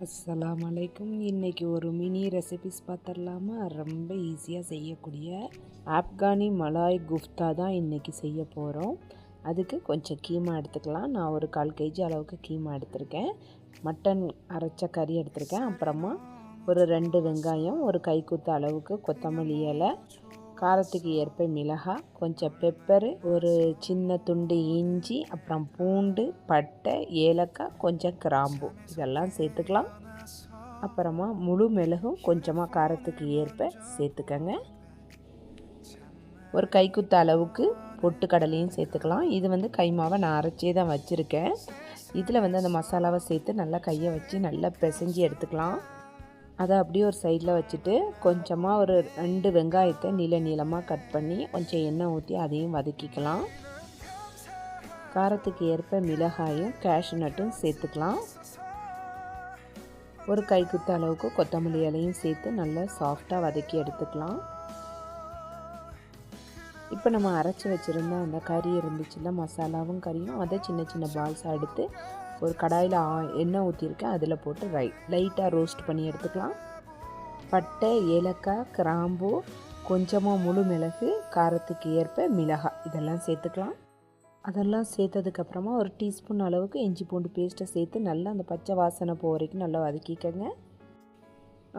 அஸ்ஸலாமு அலைக்கும். இன்றைக்கி ஒரு மினி ரெசிபிஸ் பார்த்துடலாமா? ரொம்ப ஈஸியாக செய்யக்கூடிய ஆப்கானி மலாய் குஃப்தா தான் இன்றைக்கி செய்ய போகிறோம். அதுக்கு கொஞ்சம் கீமா எடுத்துக்கலாம். நான் ஒரு 1/4 kg அளவுக்கு கீமா எடுத்திருக்கேன். மட்டன் அரைச்ச கறி எடுத்திருக்கேன். அப்புறமா ஒரு 2 வெங்காயம், ஒரு கைக்குத்த அளவுக்கு கொத்தமல்லி இலை, காரத்துக்கு ஏற்ப மிளகாய், கொஞ்சம் பெப்பரு, ஒரு சின்ன துண்டு இஞ்சி, அப்புறம் பூண்டு, பட்டை, ஏலக்காய், கொஞ்சம் கிராம்பு இதெல்லாம் சேர்த்துக்கலாம். அப்புறமா முழு மிளகும் கொஞ்சமாக காரத்துக்கு ஏற்ப சேர்த்துக்கங்க. ஒரு கைக்குத்த அளவுக்கு பொட்டுக்கடலையும் சேர்த்துக்கலாம். இது கைமாவை நான் அரைச்சே தான் வச்சுருக்கேன். இதில் அந்த மசாலாவை சேர்த்து நல்லா கையை வச்சு நல்லா பிசைஞ்சி எடுத்துக்கலாம். அதை அப்படியே ஒரு சைடில் வச்சுட்டு கொஞ்சமாக ஒரு 2 வெங்காயத்தை நீளமாக கட் பண்ணி கொஞ்சம் எண்ணெய் ஊற்றி அதையும் வதக்கிக்கலாம். காரத்துக்கு ஏற்ப மிளகாயும் கேஷ்யூ நட்டும் சேர்த்துக்கலாம். ஒரு கைக்குத்த அளவுக்கு கொத்தமல்லி இலையும் சேர்த்து நல்லா சாஃப்டாக வதக்கி எடுத்துக்கலாம். இப்போ நம்ம அரைச்சி வச்சுருந்த அந்த கறி இருந்துச்சுல்ல, மசாலாவும் கறியும், அதை சின்ன சின்ன பால்ஸாக எடுத்து ஒரு கடாயில் எண்ணெய் ஊற்றிருக்கேன். அதில் போட்டு லைட்டாக ரோஸ்ட் பண்ணி எடுத்துக்கலாம். பட்டை, ஏலக்காய், கிராம்பு, கொஞ்சமாக முழு மிளகு, காரத்துக்கு ஏற்ப மிளகாய் இதெல்லாம் சேர்த்துக்கலாம். அதெல்லாம் சேர்த்ததுக்கப்புறமா ஒரு டீஸ்பூன் அளவுக்கு இஞ்சி பூண்டு பேஸ்ட்டை சேர்த்து நல்லா அந்த பச்சை வாசனை போகிற வரைக்கும் நல்லா வதக்கிக்கங்க.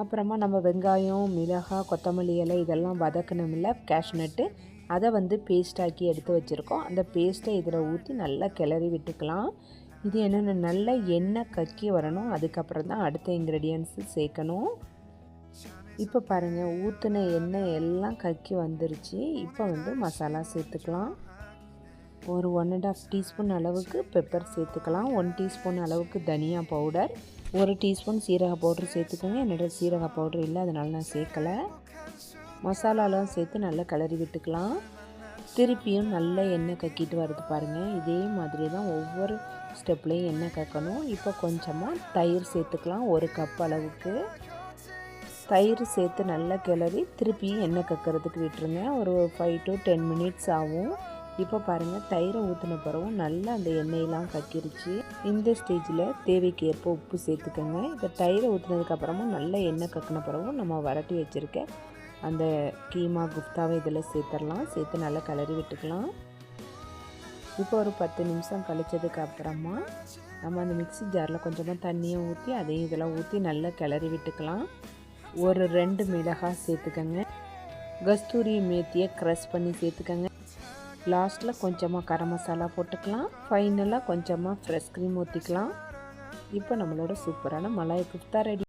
அப்புறமா நம்ம வெங்காயம், மிளகாய், கொத்தமல்லி இலை இதெல்லாம் வதக்கணுமில்ல, கேஷ்யூ நட்டு அதை பேஸ்டாக்கி எடுத்து வச்சுருக்கோம். அந்த பேஸ்ட்டை இதில் ஊற்றி நல்லா கிளறி விட்டுக்கலாம். இது என்னென்ன நல்லா எண்ணெய் கக்கி வரணும். அதுக்கப்புறம் தான் அடுத்த இன்க்ரீடியன்ஸு சேர்க்கணும். இப்போ பாருங்கள், ஊற்றின எண்ணெய் எல்லாம் கக்கி வந்துருச்சு. இப்போ மசாலா சேர்த்துக்கலாம். ஒரு 1½ டீஸ்பூன் அளவுக்கு பெப்பர் சேர்த்துக்கலாம். 1 டீஸ்பூன் அளவுக்கு தனியா பவுடர், 1 டீஸ்பூன் சீரக பவுடர் சேர்த்துக்கோங்க. என்னோட சீரக பவுடர் இல்லை, அதனால் நான் சேர்க்கலை. மசாலாலாம் சேர்த்து நல்லா கிளறி விட்டுக்கலாம். திருப்பியும் நல்லா எண்ணெய் கக்கிட்டு வருது பாருங்கள். இதே மாதிரி தான் ஒவ்வொரு ஸ்டெப்லேயும் எண்ணெய் கக்கணும். இப்போ கொஞ்சமாக தயிர் சேர்த்துக்கலாம். 1 கப் அளவுக்கு தயிர் சேர்த்து நல்லா கிளறி திருப்பியும் எண்ணெய் கக்கிறதுக்கு விட்டுருங்க. ஒரு 5 to 10 மினிட்ஸ் ஆகும். இப்போ பாருங்கள், தயிரை ஊற்றின பிறகும் நல்லா அந்த எண்ணெயெல்லாம் கக்கிருச்சு. இந்த ஸ்டேஜில் தேவைக்கு ஏற்ப உப்பு சேர்த்துக்கோங்க. இப்போ தயிரை ஊற்றினதுக்கப்புறமும் நல்லா எண்ணெய் கக்கின பிறகும் நம்ம வரட்டி வச்சுருக்க அந்த கீமா குஃப்தாவை இதில் சேர்த்துடலாம். சேர்த்து நல்லா கிளறி விட்டுக்கலாம். இப்போ ஒரு 10 நிமிஷம் கழிச்சதுக்கு அப்புறமா நம்ம அந்த மிக்ஸி ஜாரில் கொஞ்சமாக தண்ணியை ஊற்றி அதையும் இதெல்லாம் ஊற்றி நல்லா கிளறி விட்டுக்கலாம். ஒரு 2 மிளகாய் சேர்த்துக்கங்க. கஸ்தூரி மேத்தியை க்ரஷ் பண்ணி சேர்த்துக்கங்க. லாஸ்ட்டில் கொஞ்சமாக கரம் மசாலா போட்டுக்கலாம். ஃபைனலாக கொஞ்சமாக ஃப்ரெஷ் க்ரீம் ஊற்றிக்கலாம். இப்போ நம்மளோட சூப்பரான மலாய் குஃப்தா ரெடி.